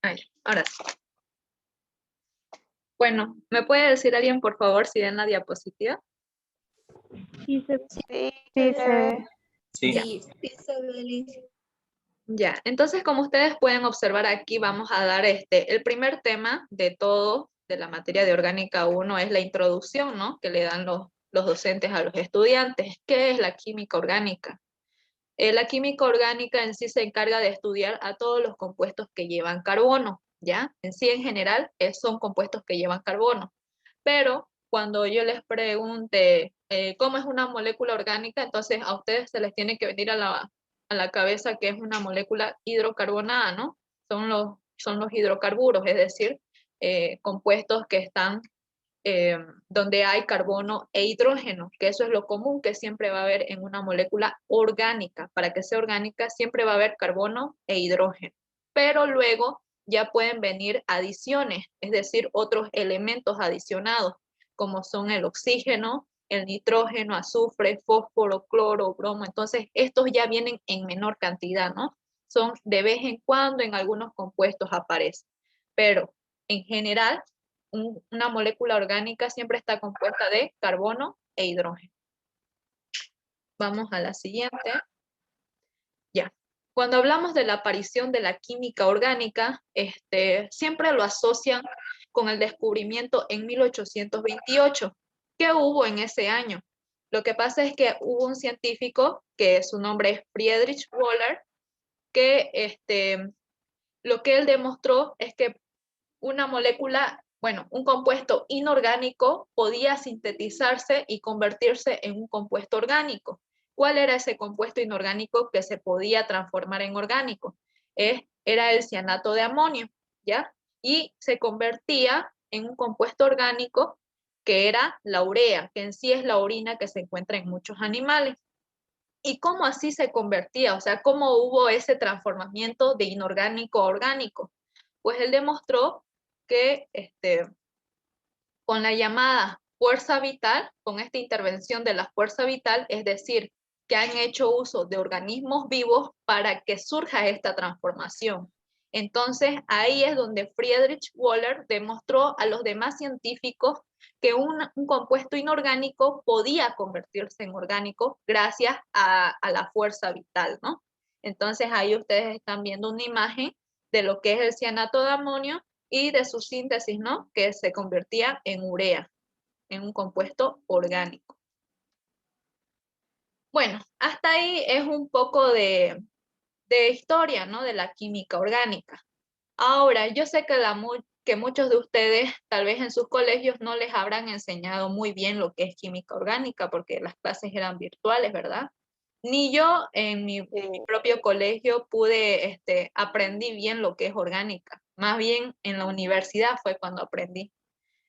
Ay, ahora sí. Bueno, ¿me puede decir alguien, por favor, si ven la diapositiva? Sí, se Sí, sí, se se ve. ve. Sí. Ya. Sí, se ve, Liz. Ya, entonces como ustedes pueden observar aquí, vamos a dar el primer tema de todo, de la materia de orgánica 1, es la introducción, ¿no? Que le dan los docentes a los estudiantes. ¿Qué es la química orgánica? La química orgánica en sí se encarga de estudiar a todos los compuestos que llevan carbono, ¿ya? En sí, en general, son compuestos que llevan carbono. Pero cuando yo les pregunte cómo es una molécula orgánica, entonces a ustedes se les tiene que venir a la cabeza que es una molécula hidrocarbonada, ¿no? Son los hidrocarburos, es decir, compuestos que están donde hay carbono e hidrógeno, que eso es lo común que siempre va a haber en una molécula orgánica. Para que sea orgánica siempre va a haber carbono e hidrógeno. Pero luego ya pueden venir adiciones, es decir, otros elementos adicionados, como son el oxígeno, el nitrógeno, azufre, fósforo, cloro, bromo. Entonces, estos ya vienen en menor cantidad, ¿no? Son de vez en cuando en algunos compuestos aparecen. Pero en general, una molécula orgánica siempre está compuesta de carbono e hidrógeno. Vamos a la siguiente. Ya. Cuando hablamos de la aparición de la química orgánica, siempre lo asocian con el descubrimiento en 1828. ¿Qué hubo en ese año? Lo que pasa es que hubo un científico, que su nombre es Friedrich Wöhler, que lo que él demostró es que una molécula, bueno, un compuesto inorgánico podía sintetizarse y convertirse en un compuesto orgánico. ¿Cuál era ese compuesto inorgánico que se podía transformar en orgánico? Era el cianato de amonio, ¿ya? Y se convertía en un compuesto orgánico que era la urea, que en sí es la orina que se encuentra en muchos animales. ¿Y cómo así se convertía? O sea, ¿cómo hubo ese transformamiento de inorgánico a orgánico? Pues él demostró que con la llamada fuerza vital, con esta intervención de la fuerza vital, es decir, que han hecho uso de organismos vivos para que surja esta transformación. Entonces, ahí es donde Friedrich Wöhler demostró a los demás científicos que un compuesto inorgánico podía convertirse en orgánico gracias a la fuerza vital, ¿no? Entonces, ahí ustedes están viendo una imagen de lo que es el cianato de amonio y de su síntesis, ¿no? Que se convertía en urea, en un compuesto orgánico. Bueno, hasta ahí es un poco de historia, ¿no? De la química orgánica. Ahora, yo sé que muchos de ustedes, tal vez en sus colegios, no les habrán enseñado muy bien lo que es química orgánica, porque las clases eran virtuales, ¿verdad? Ni yo en mi propio colegio aprendí bien lo que es orgánica. Más bien en la universidad fue cuando aprendí.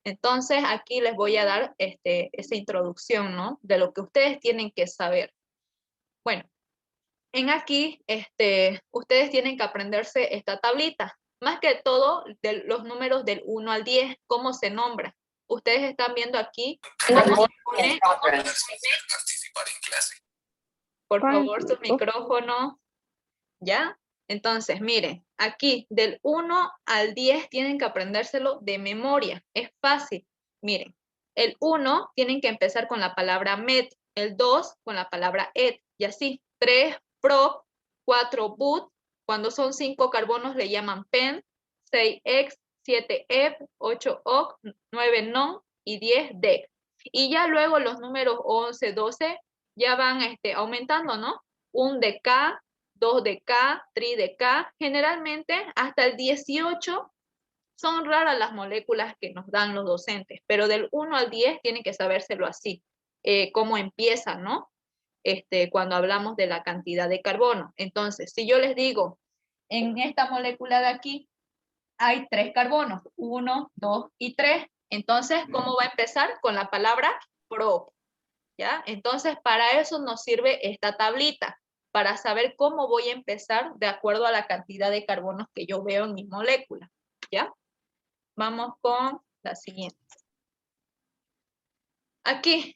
Entonces, aquí les voy a dar esa introducción, ¿no? De lo que ustedes tienen que saber. Bueno, en aquí, ustedes tienen que aprenderse esta tablita. Más que todo, de los números del 1 al 10, cómo se nombra. Ustedes están viendo aquí cómo se pone. Por favor, su micrófono. ¿Ya? Entonces, miren, aquí del 1 al 10 tienen que aprendérselo de memoria. Es fácil. Miren, el 1 tienen que empezar con la palabra met, el 2 con la palabra et, y así. 3 prop, 4 but, cuando son 5 carbonos le llaman pen, 6 ex, 7 ep, 8 oc, 9 non y 10 dec. Y ya luego los números 11, 12 ya van aumentando, ¿no? Un de K, 2 de K, 3 de K. Generalmente hasta el 18 son raras las moléculas que nos dan los docentes, pero del 1 al 10 tienen que sabérselo así, cómo empieza, ¿no? Cuando hablamos de la cantidad de carbono. Entonces, si yo les digo, en esta molécula de aquí hay 3 carbonos, 1, 2 y 3. Entonces, ¿cómo va a empezar? Con la palabra prop, ¿ya? Entonces, para eso nos sirve esta tablita, para saber cómo voy a empezar de acuerdo a la cantidad de carbonos que yo veo en mi molécula, ¿ya? Vamos con la siguiente. Aquí,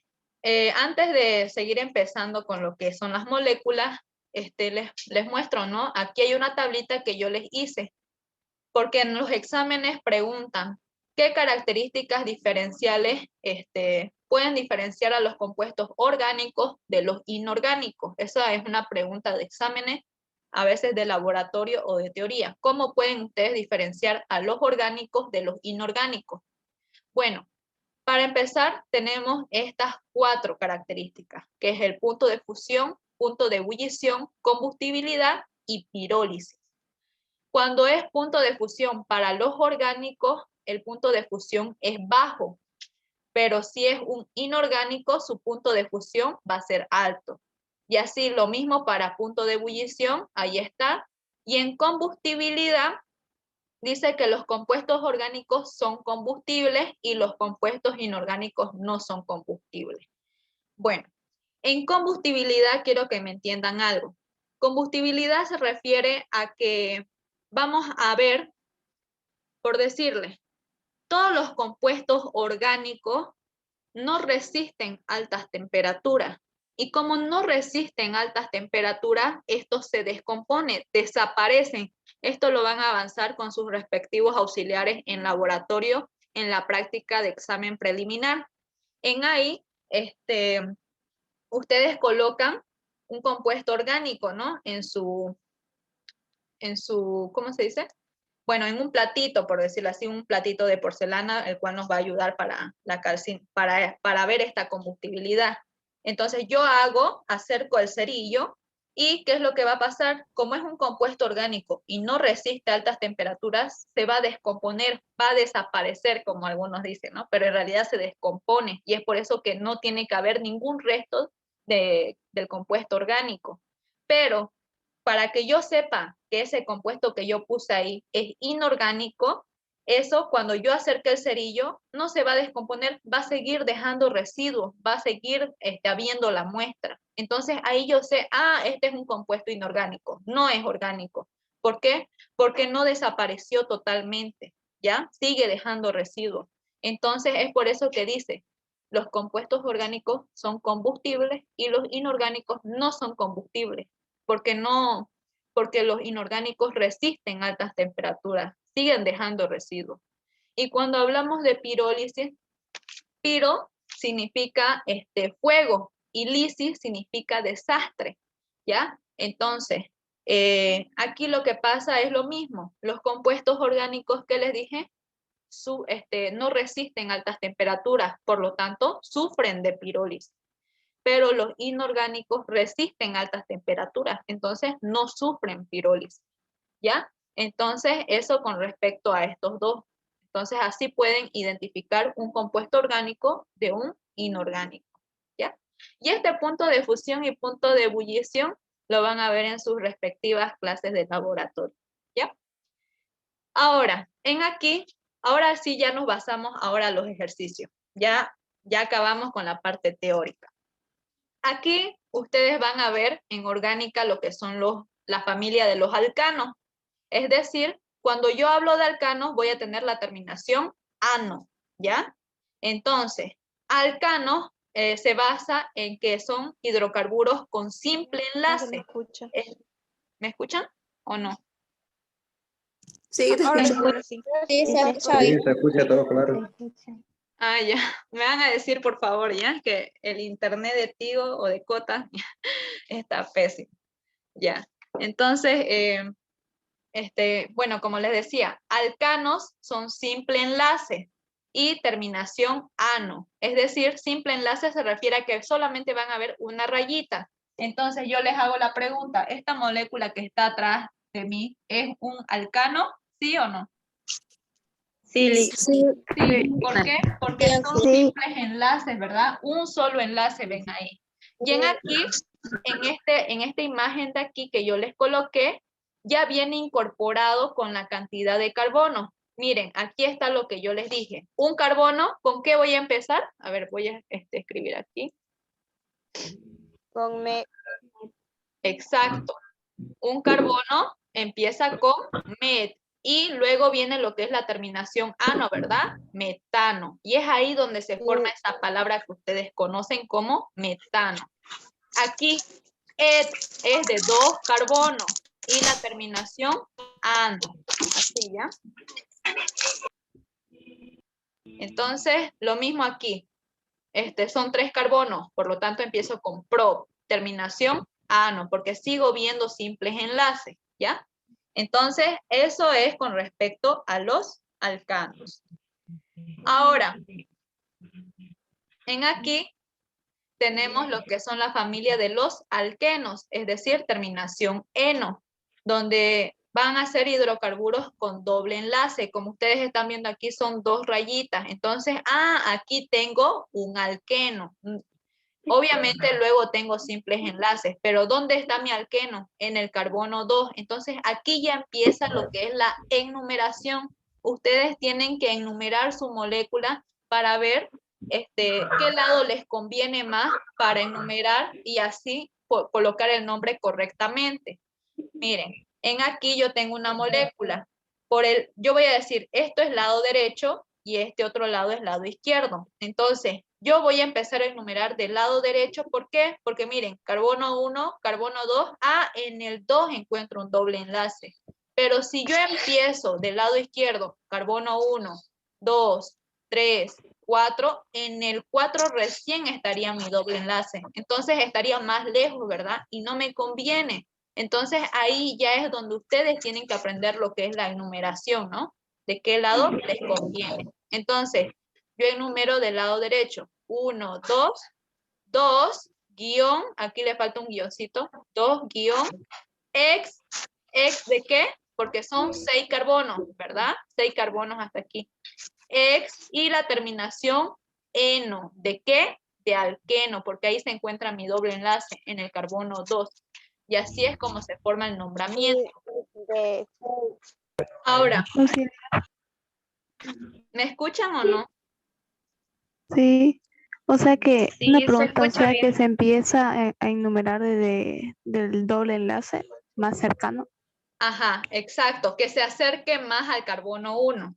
antes de seguir empezando con lo que son las moléculas, les muestro, ¿no? Aquí hay una tablita que yo les hice. porque en los exámenes preguntan qué características diferenciales pueden diferenciar a los compuestos orgánicos de los inorgánicos. Esa es una pregunta de exámenes, a veces de laboratorio o de teoría. ¿Cómo pueden ustedes diferenciar a los orgánicos de los inorgánicos? Bueno, para empezar tenemos estas 4 características, que es el punto de fusión, punto de ebullición, combustibilidad y pirólisis. Cuando es punto de fusión para los orgánicos, el punto de fusión es bajo, pero si es un inorgánico, su punto de fusión va a ser alto. Y así lo mismo para punto de ebullición, ahí está. Y en combustibilidad, dice que los compuestos orgánicos son combustibles y los compuestos inorgánicos no son combustibles. Bueno, en combustibilidad quiero que me entiendan algo. Combustibilidad se refiere a que vamos a ver, por decirles, todos los compuestos orgánicos no resisten altas temperaturas. Y como no resisten altas temperaturas, estos se descomponen, desaparecen. Esto lo van a avanzar con sus respectivos auxiliares en laboratorio en la práctica de examen preliminar. En ahí, ustedes colocan un compuesto orgánico, ¿no? En su, ¿cómo se dice? Bueno, en un platito, por decirlo así, un platito de porcelana, el cual nos va a ayudar para ver esta combustibilidad. Entonces yo acerco el cerillo, y ¿qué es lo que va a pasar? Como es un compuesto orgánico y no resiste altas temperaturas, se va a descomponer, va a desaparecer, como algunos dicen, ¿no? Pero en realidad se descompone, y es por eso que no tiene que haber ningún resto del compuesto orgánico. Pero para que yo sepa que ese compuesto que yo puse ahí es inorgánico, eso cuando yo acerque el cerillo no se va a descomponer, va a seguir dejando residuos, va a seguir habiendo la muestra. Entonces ahí yo sé, este es un compuesto inorgánico, no es orgánico. ¿Por qué? Porque no desapareció totalmente, ¿ya? Sigue dejando residuos. Entonces es por eso que dice, los compuestos orgánicos son combustibles y los inorgánicos no son combustibles, porque los inorgánicos resisten altas temperaturas, siguen dejando residuos. Y cuando hablamos de pirólisis, piro significa fuego y lisis significa desastre, ¿ya? Entonces, aquí lo que pasa es lo mismo. Los compuestos orgánicos que les dije no resisten altas temperaturas, por lo tanto, sufren de pirólisis. Pero los inorgánicos resisten altas temperaturas, entonces no sufren pirólisis, ¿ya? Entonces, eso con respecto a estos dos. Entonces, así pueden identificar un compuesto orgánico de un inorgánico, ¿ya? Y este punto de fusión y punto de ebullición lo van a ver en sus respectivas clases de laboratorio, ¿ya? Ahora, ahora sí ya nos basamos ahora a los ejercicios. Ya acabamos con la parte teórica. Aquí ustedes van a ver en orgánica lo que son la familia de los alcanos. Es decir, cuando yo hablo de alcanos voy a tener la terminación ano, ¿ya? Entonces, alcanos se basa en que son hidrocarburos con simple enlace. ¿Me escuchan o no? Sí, te Ahora escucho. sí. Sí, se escucha Sí, bien. se escucha todo claro. Ya. Me van a decir, por favor, ya, que el internet de Tigo o de Cota está pésimo. Ya. Entonces, bueno, como les decía, alcanos son simple enlace y terminación ano. Es decir, simple enlace se refiere a que solamente van a ver una rayita. Entonces yo les hago la pregunta, ¿esta molécula que está atrás de mí es un alcano? ¿Sí o no? Sí, Sí. ¿Por qué? Porque son simples enlaces, ¿verdad? Un solo enlace, ven ahí. Y aquí, en esta imagen de aquí que yo les coloqué, ya viene incorporado con la cantidad de carbono. Miren, aquí está lo que yo les dije. Un carbono, ¿con qué voy a empezar? A ver, voy a escribir aquí. Con Exacto. Un carbono empieza con met y luego viene lo que es la terminación ano, ¿verdad? Metano. Y es ahí donde se forma esa palabra que ustedes conocen como metano. Aquí et es de 2 carbonos. y la terminación ano. Así, ¿ya? Entonces, lo mismo aquí. Son 3 carbonos, por lo tanto empiezo con pro, terminación ano, porque sigo viendo simples enlaces, ¿ya? Entonces, eso es con respecto a los alcanos. Ahora, en aquí tenemos lo que son la familia de los alquenos, es decir, terminación eno, donde van a ser hidrocarburos con doble enlace. Como ustedes están viendo aquí son 2 rayitas. Entonces, aquí tengo un alqueno. Obviamente luego tengo simples enlaces, pero ¿dónde está mi alqueno? En el carbono 2. Entonces aquí ya empieza lo que es la enumeración. Ustedes tienen que enumerar su molécula para ver qué lado les conviene más para enumerar y así colocar el nombre correctamente. Miren, en aquí yo tengo una molécula. Yo voy a decir, esto es lado derecho y este otro lado es lado izquierdo. Entonces, yo voy a empezar a enumerar del lado derecho. ¿Por qué? Porque miren, carbono 1, carbono 2, en el 2 encuentro un doble enlace. Pero si yo empiezo del lado izquierdo, carbono 1, 2, 3, 4, en el 4 recién estaría mi doble enlace. Entonces estaría más lejos, ¿verdad? Y no me conviene. Entonces ahí ya es donde ustedes tienen que aprender lo que es la enumeración, ¿no? De qué lado les conviene. Entonces, yo enumero del lado derecho. 1, 2, 2, guión, aquí le falta un guioncito, 2, guión, X ¿de qué? Porque son 6 carbonos, ¿verdad? 6 carbonos hasta aquí. X y la terminación eno. ¿De qué? De alqueno, porque ahí se encuentra mi doble enlace en el carbono 2. Y así es como se forma el nombramiento. Ahora, ¿me escuchan o no? Sí, o sea que Sí, una se pregunta, o escucha sea que bien. se empieza a enumerar del doble enlace más cercano. Ajá, exacto, que se acerque más al carbono 1.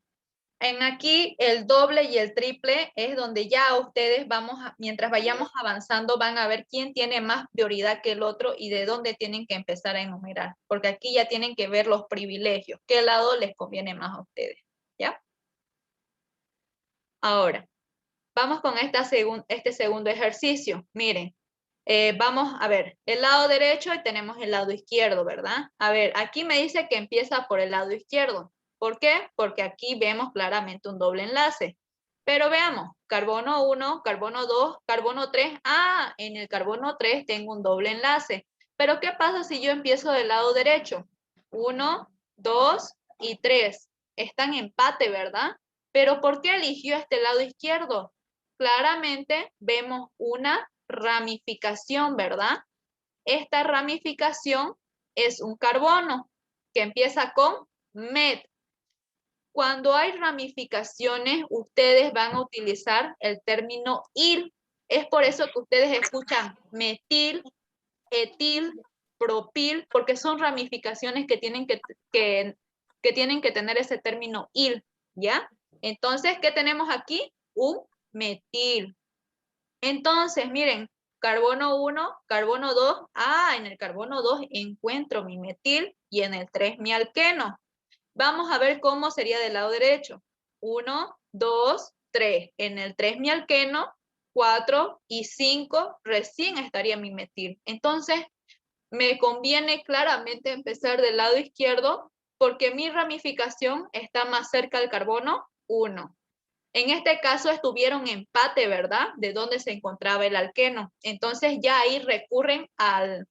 En aquí el doble y el triple es donde ya ustedes mientras vayamos avanzando, van a ver quién tiene más prioridad que el otro y de dónde tienen que empezar a enumerar, porque aquí ya tienen que ver los privilegios, qué lado les conviene más a ustedes, ¿ya? Ahora, vamos con este segundo ejercicio. Miren, vamos a ver, el lado derecho y tenemos el lado izquierdo, ¿verdad? A ver, aquí me dice que empieza por el lado izquierdo. ¿Por qué? Porque aquí vemos claramente un doble enlace. Pero veamos, carbono 1, carbono 2, carbono 3. En el carbono 3 tengo un doble enlace. Pero ¿qué pasa si yo empiezo del lado derecho? 1, 2 y 3. Están en empate, ¿verdad? Pero ¿por qué eligió este lado izquierdo? Claramente vemos una ramificación, ¿verdad? Esta ramificación es un carbono que empieza con met. Cuando hay ramificaciones, ustedes van a utilizar el término il. Es por eso que ustedes escuchan metil, etil, propil, porque son ramificaciones que tienen que tienen que tener ese término il, ¿ya? Entonces, ¿qué tenemos aquí? Un metil. Entonces, miren, carbono 1, carbono 2, en el carbono 2 encuentro mi metil y en el 3 mi alqueno. Vamos a ver cómo sería del lado derecho. 1, 2, 3. En el 3 mi alqueno, 4 y 5 recién estaría mi metil. Entonces, me conviene claramente empezar del lado izquierdo porque mi ramificación está más cerca al carbono 1. En este caso estuvieron empate, ¿verdad? De dónde se encontraba el alqueno. Entonces ya ahí recurren al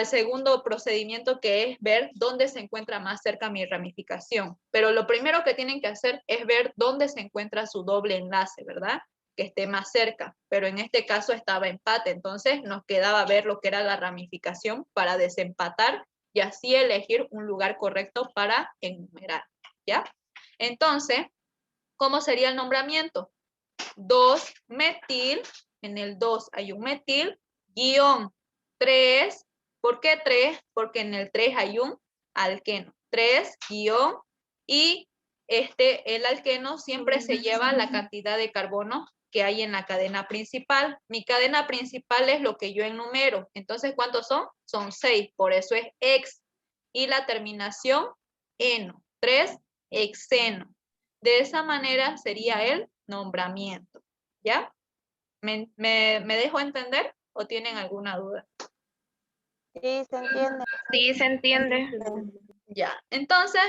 segundo procedimiento, que es ver dónde se encuentra más cerca mi ramificación. Pero lo primero que tienen que hacer es ver dónde se encuentra su doble enlace, ¿verdad? Que esté más cerca. Pero en este caso estaba empate, entonces nos quedaba ver lo que era la ramificación para desempatar y así elegir un lugar correcto para enumerar, ¿ya? Entonces, ¿cómo sería el nombramiento? 2-metil, en el 2 hay un metil, guión 3, ¿por qué 3? Porque en el 3 hay un alqueno, 3 guión, y el alqueno siempre se lleva la cantidad de carbono que hay en la cadena principal. Mi cadena principal es lo que yo enumero, entonces ¿cuántos son? Son 6, por eso es X. y la terminación eno. 3, hexeno. De esa manera sería el nombramiento. ¿Ya? ¿Me dejo entender o tienen alguna duda? Sí, se entiende. Sí, se entiende. Ya, entonces,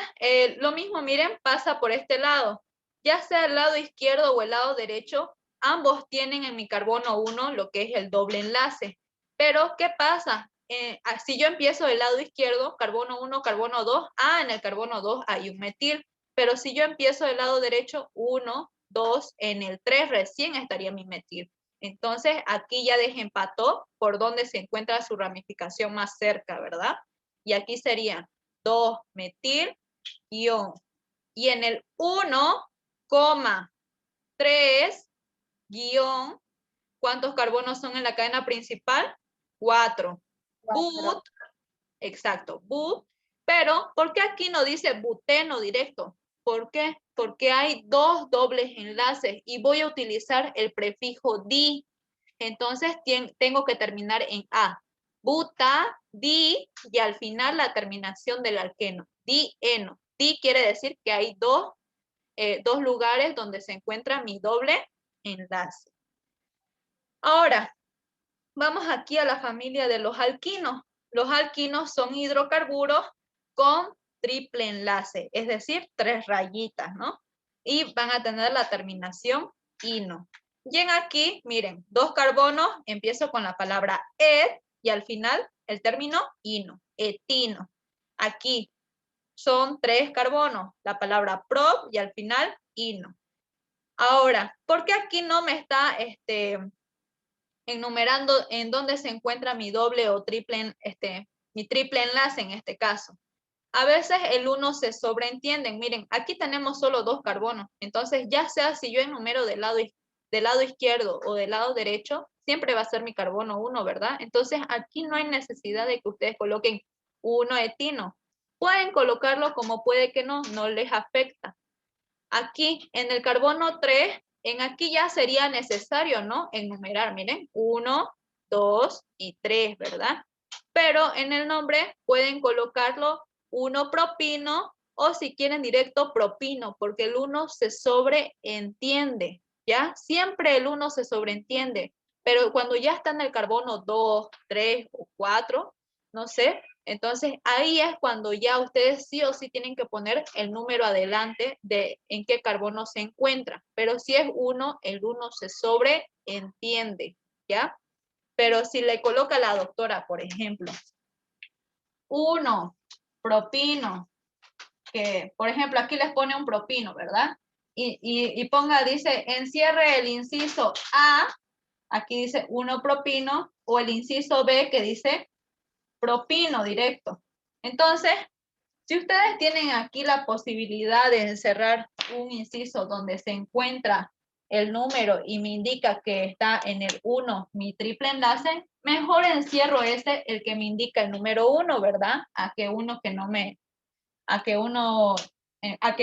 lo mismo, miren, pasa por este lado. Ya sea el lado izquierdo o el lado derecho, ambos tienen en mi carbono 1 lo que es el doble enlace. Pero, ¿qué pasa? Si yo empiezo del lado izquierdo, carbono 1, carbono 2, en el carbono 2 hay un metil. Pero si yo empiezo del lado derecho, 1, 2, en el 3 recién estaría mi metil. Entonces, aquí ya desempató por donde se encuentra su ramificación más cerca, ¿verdad? Y aquí serían 2 metil ion. Y en el 1,3 guión, ¿cuántos carbonos son en la cadena principal? 4. But, exacto, but. Pero, ¿por qué aquí no dice buteno directo? ¿Por qué? Porque hay dos dobles enlaces y voy a utilizar el prefijo di. Entonces, tengo que terminar en A. Buta, di, y al final la terminación del alqueno. Di-eno. Di quiere decir que hay dos lugares donde se encuentra mi doble enlace. Ahora, vamos aquí a la familia de los alquinos. Los alquinos son hidrocarburos con triple enlace, es decir, 3 rayitas, ¿no? Y van a tener la terminación ino. Y en aquí, miren, 2 carbonos, empiezo con la palabra et y al final el término ino, etino. Aquí son 3 carbonos, la palabra prop y al final ino. Ahora, ¿por qué aquí no me está enumerando en dónde se encuentra mi doble o triple, mi triple enlace en este caso? A veces el 1 se sobreentiende. Miren, aquí tenemos solo 2 carbonos. Entonces, ya sea si yo enumero del lado izquierdo o del lado derecho, siempre va a ser mi carbono 1, ¿verdad? Entonces, aquí no hay necesidad de que ustedes coloquen 1 etino. Pueden colocarlo como puede que no les afecta. Aquí, en el carbono 3, en aquí ya sería necesario, ¿no? Enumerar, miren, 1, 2 y 3, ¿verdad? Pero en el nombre pueden colocarlo 1 propino o si quieren directo propino, porque el 1 se sobreentiende, ¿ya? Siempre el 1 se sobreentiende, pero cuando ya está en el carbono 2, 3 o 4, no sé, entonces ahí es cuando ya ustedes sí o sí tienen que poner el número adelante de en qué carbono se encuentra, pero si es 1, el 1 se sobreentiende, ¿ya? Pero si le coloca la doctora, por ejemplo, 1 propino, que por ejemplo aquí les pone un propino, ¿verdad? Y ponga, dice, encierre el inciso A, aquí dice 1 propino, o el inciso B que dice propino directo. Entonces, si ustedes tienen aquí la posibilidad de encerrar un inciso donde se encuentra el número y me indica que está en el 1 mi triple enlace, mejor encierro el que me indica el número 1, ¿verdad? A que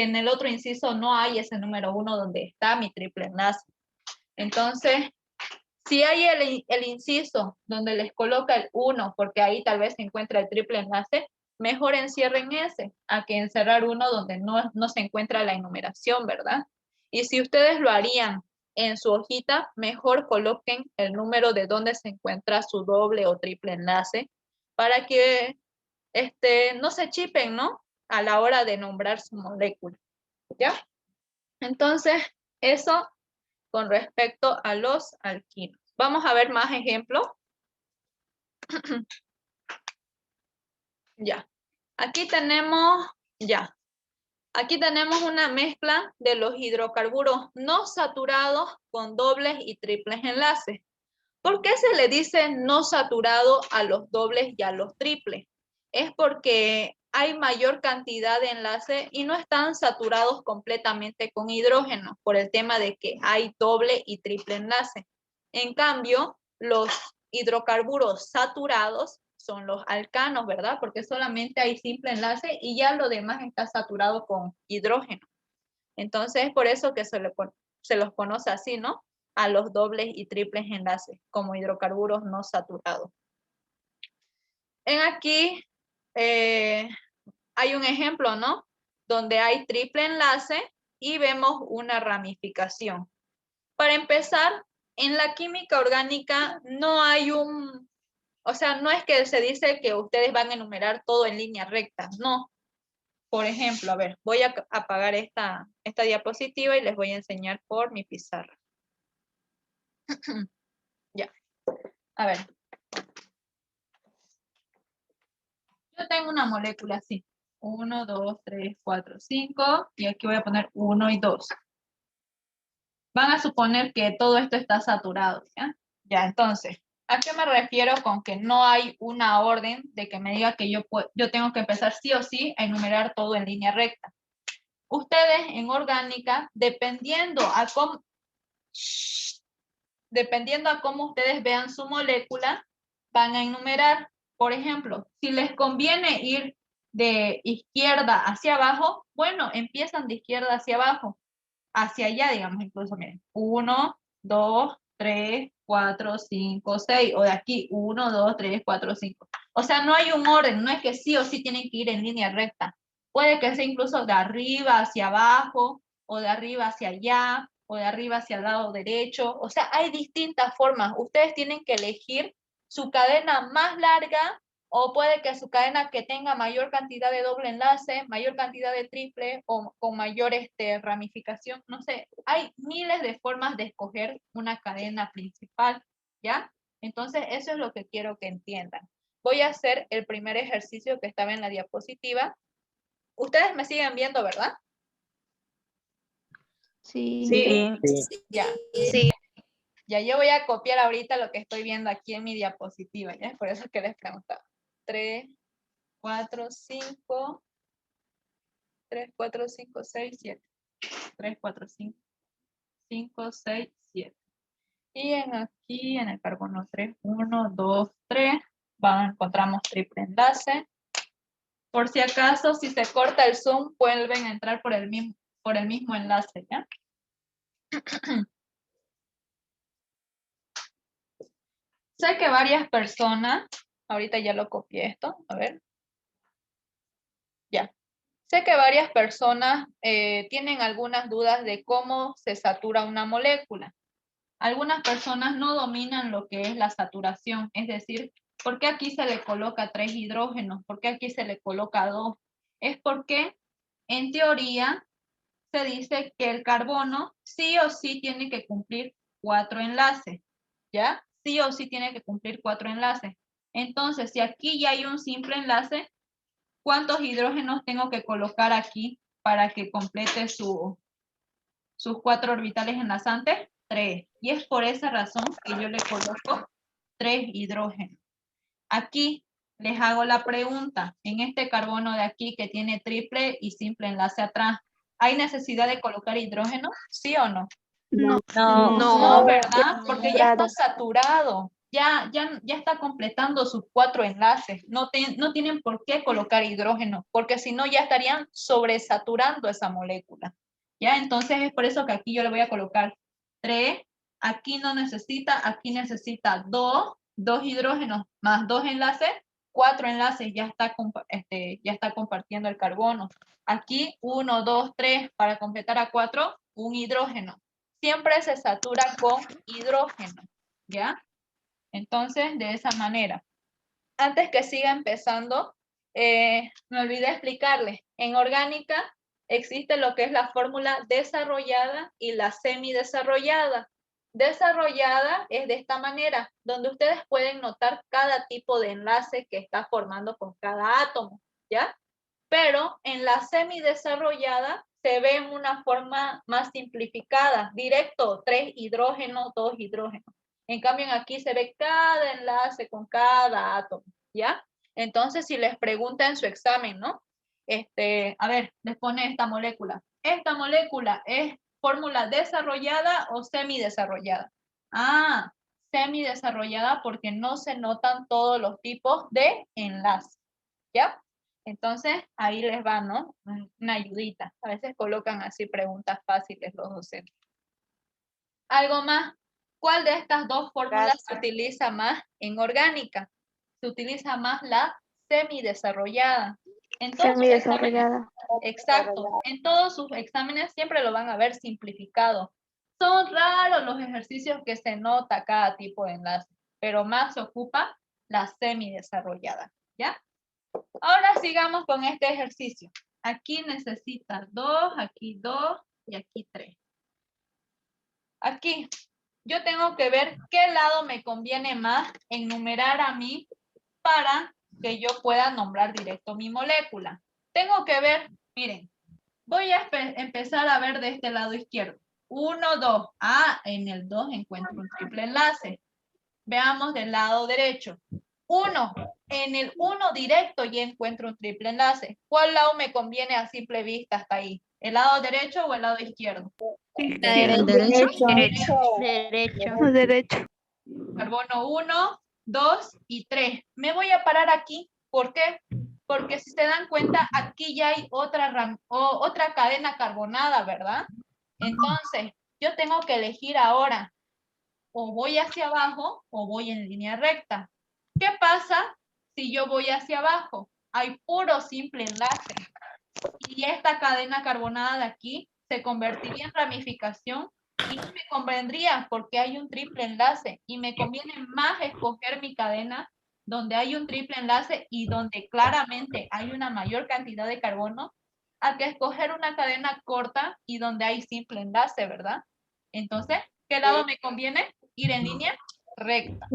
en el otro inciso no hay ese número 1 donde está mi triple enlace. Entonces, si hay el inciso donde les coloca el 1, porque ahí tal vez se encuentra el triple enlace, mejor encierren ese, a que encerrar uno donde no se encuentra la enumeración, ¿verdad? Y si ustedes lo harían en su hojita, mejor coloquen el número de donde se encuentra su doble o triple enlace, para que no se chipen, ¿no? A la hora de nombrar su molécula, ¿ya? Entonces, eso con respecto a los alquinos. Vamos a ver más ejemplos. Ya. Aquí tenemos una mezcla de los hidrocarburos no saturados con dobles y triples enlaces. ¿Por qué se le dice no saturado a los dobles y a los triples? Es porque hay mayor cantidad de enlaces y no están saturados completamente con hidrógeno por el tema de que hay doble y triple enlace. En cambio, los hidrocarburos saturados son los alcanos, ¿verdad? Porque solamente hay simple enlace y ya lo demás está saturado con hidrógeno. Entonces, es por eso que se los conoce así, ¿no? A los dobles y triples enlaces, como hidrocarburos no saturados. En aquí hay un ejemplo, ¿no? Donde hay triple enlace y vemos una ramificación. Para empezar, en la química orgánica no hay o sea, no es que se dice que ustedes van a enumerar todo en línea recta, no. Por ejemplo, a ver, voy a apagar esta diapositiva y les voy a enseñar por mi pizarra. Ya, a ver. Yo tengo una molécula así. 1, 2, 3, 4, 5. Y aquí voy a poner 1 y 2. Van a suponer que todo esto está saturado, ¿ya? Ya, entonces, ¿a qué me refiero con que no hay una orden de que me diga que yo tengo que empezar sí o sí a enumerar todo en línea recta? Ustedes en orgánica, dependiendo a cómo ustedes vean su molécula, van a enumerar. Por ejemplo, si les conviene ir de izquierda hacia abajo, bueno, empiezan de izquierda hacia abajo, hacia allá, digamos, incluso, miren, 1, 2, 3, 4, 5, 6, o de aquí, 1, 2, 3, 4, 5. O sea, no hay un orden, no es que sí o sí tienen que ir en línea recta. Puede que sea incluso de arriba hacia abajo, o de arriba hacia allá, o de arriba hacia el lado derecho. O sea, hay distintas formas. Ustedes tienen que elegir su cadena más larga, o puede que su cadena que tenga mayor cantidad de doble enlace, mayor cantidad de triple, o con mayor ramificación. No sé, hay miles de formas de escoger una cadena principal, ¿ya? Entonces, eso es lo que quiero que entiendan. Voy a hacer el primer ejercicio que estaba en la diapositiva. Ustedes me siguen viendo, ¿verdad? Sí. Sí. Ya. Sí. Ya, yo voy a copiar ahorita lo que estoy viendo aquí en mi diapositiva, ¿ya? Por eso que les preguntaba. 3, 4, 5, 3, 4, 5, 6, 7. 3, 4, 5, 5, 6, 7. Y aquí en el carbono 3, 1, 2, 3, encontramos triple enlace. Por si acaso, si se corta el zoom, vuelven a entrar por el mismo enlace, ¿ya? Sé que varias personas, ahorita ya lo copié esto, a ver. Ya. Sé que varias personas tienen algunas dudas de cómo se satura una molécula. Algunas personas no dominan lo que es la saturación, es decir, ¿por qué aquí se le coloca 3 hidrógenos? ¿Por qué aquí se le coloca 2? Es porque, en teoría, se dice que el carbono sí o sí tiene que cumplir 4 enlaces, ¿ya? Sí o sí tiene que cumplir 4 enlaces. Entonces, si aquí ya hay un simple enlace, ¿cuántos hidrógenos tengo que colocar aquí para que complete sus 4 orbitales enlazantes? 3. Y es por esa razón que yo le coloco 3 hidrógenos. Aquí les hago la pregunta. En este carbono de aquí que tiene triple y simple enlace atrás, ¿hay necesidad de colocar hidrógeno? ¿Sí o no? No. No, ¿verdad? No. Porque ya está saturado. Ya está completando sus 4 enlaces. No tienen por qué colocar hidrógeno, porque si no ya estarían sobresaturando esa molécula. ¿Ya? Entonces es por eso que aquí yo le voy a colocar 3. Aquí no necesita, aquí necesita 2 hidrógenos más 2 enlaces, 4 enlaces, ya está compartiendo el carbono. Aquí 1, 2, 3, para completar a 4, un hidrógeno. Siempre se satura con hidrógeno, ¿ya? Entonces, de esa manera. Antes que siga empezando, me olvidé explicarles. En orgánica existe lo que es la fórmula desarrollada y la semidesarrollada. Desarrollada es de esta manera, donde ustedes pueden notar cada tipo de enlace que está formando con cada átomo, ¿ya? Pero en la semidesarrollada se ve en una forma más simplificada, directo, 3 hidrógenos, 2 hidrógenos. En cambio, aquí se ve cada enlace con cada átomo, ¿ya? Entonces, si les preguntan en su examen, ¿no? A ver, les pone esta molécula. ¿Esta molécula es fórmula desarrollada o semidesarrollada? Ah, semidesarrollada porque no se notan todos los tipos de enlace, ¿ya? Entonces, ahí les va, ¿no? Una ayudita. A veces colocan así preguntas fáciles los docentes. Algo más. ¿Cuál de estas dos fórmulas se utiliza más en orgánica? Se utiliza más la semidesarrollada. Entonces, Semidesarrollada. exacto. En todos sus exámenes siempre lo van a ver simplificado. Son raros los ejercicios que se nota cada tipo de enlace, pero más se ocupa la semidesarrollada, ¿ya? Ahora sigamos con este ejercicio. Aquí necesitas 2, aquí 2 y aquí 3. Aquí yo tengo que ver qué lado me conviene más enumerar a mí para que yo pueda nombrar directo mi molécula. Tengo que ver, miren, voy a empezar a ver de este lado izquierdo. 1, 2. Ah, en el 2 encuentro un triple enlace. Veamos del lado derecho. 1. En el 1 directo ya encuentro un triple enlace. ¿Cuál lado me conviene a simple vista hasta ahí? ¿El lado derecho o el lado izquierdo? Derecho. Derecho. Carbono 1, 2 y 3. Me voy a parar aquí. ¿Por qué? Porque si se dan cuenta, aquí ya hay otra cadena carbonada, ¿verdad? Entonces, yo tengo que elegir ahora, o voy hacia abajo o voy en línea recta. ¿Qué pasa si yo voy hacia abajo? Hay puro simple enlace. Y esta cadena carbonada de aquí se convertiría en ramificación y no me convendría porque hay un triple enlace y me conviene más escoger mi cadena donde hay un triple enlace y donde claramente hay una mayor cantidad de carbono a que escoger una cadena corta y donde hay simple enlace, ¿verdad? Entonces, ¿qué lado me conviene? Ir en línea recta.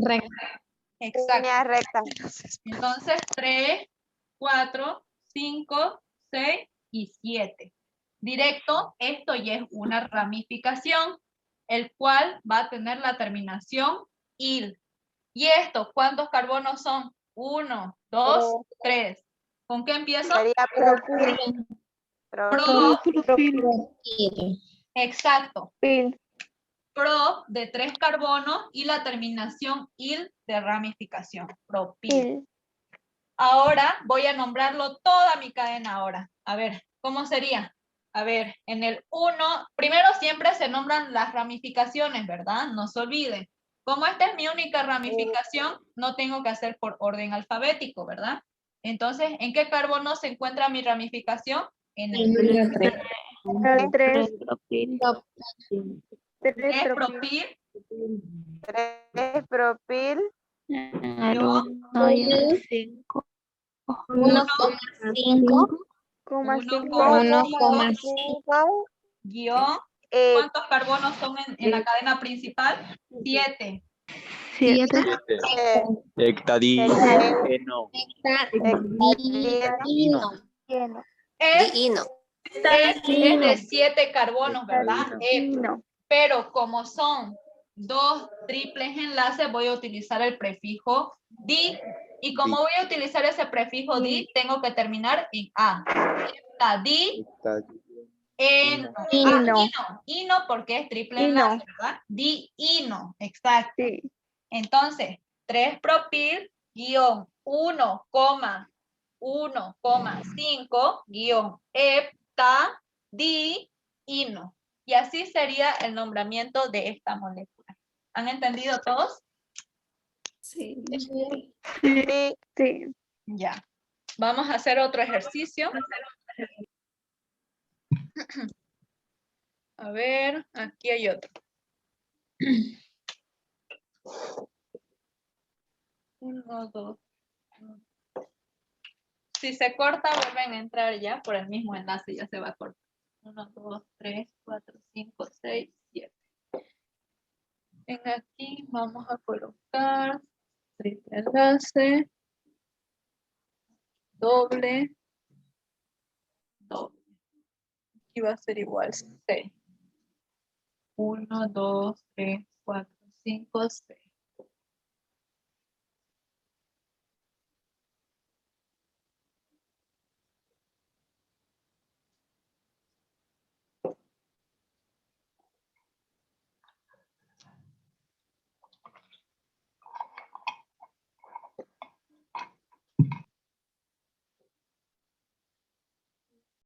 Exacto. Línea recta. Entonces, 3, 4, 5, 6 y 7. Directo, esto ya es una ramificación, el cual va a tener la terminación il. ¿Y esto cuántos carbonos son? 1, 2, 3. ¿Con qué empiezo? Sería propil. Exacto. Pil. Pro de 3 carbonos y la terminación il de ramificación. Propil. Pil. Ahora voy a nombrarlo toda mi cadena ahora. A ver, ¿cómo sería? A ver, en el 1, primero siempre se nombran las ramificaciones, ¿verdad? No se olviden. Como esta es mi única ramificación, no tengo que hacer por orden alfabético, ¿verdad? Entonces, ¿en qué carbono se encuentra mi ramificación? En el 3 propil. 3 propil. 3 propil. En el 1 y en el 5. 1,5. 1,5. Guión. ¿Cuántos carbonos son en la cadena principal? 7. 7. Hectadieno. Es de 7 carbonos, ¿verdad? No. Pero como son 2 triples enlaces, voy a utilizar el prefijo di. Y como voy a utilizar ese prefijo di, tengo que terminar en A. Di. Ino porque es triple enlace, ¿verdad? Di ino, exacto. Sí. Entonces, 3 propil guión 1,1,5 guión heptadiino. Y así sería el nombramiento de esta molécula. ¿Han entendido todos? Sí. Sí. Ya. Vamos a hacer otro ejercicio. A ver, aquí hay otro. 1, 2. Si se corta, vuelven a entrar ya por el mismo enlace, ya se va a cortar. 1, 2, 3, 4, 5, 6, 7. En aquí vamos a colocar triple enlace, doble. Aquí va a ser igual 6. 1, 2, 3, 4, 5, 6.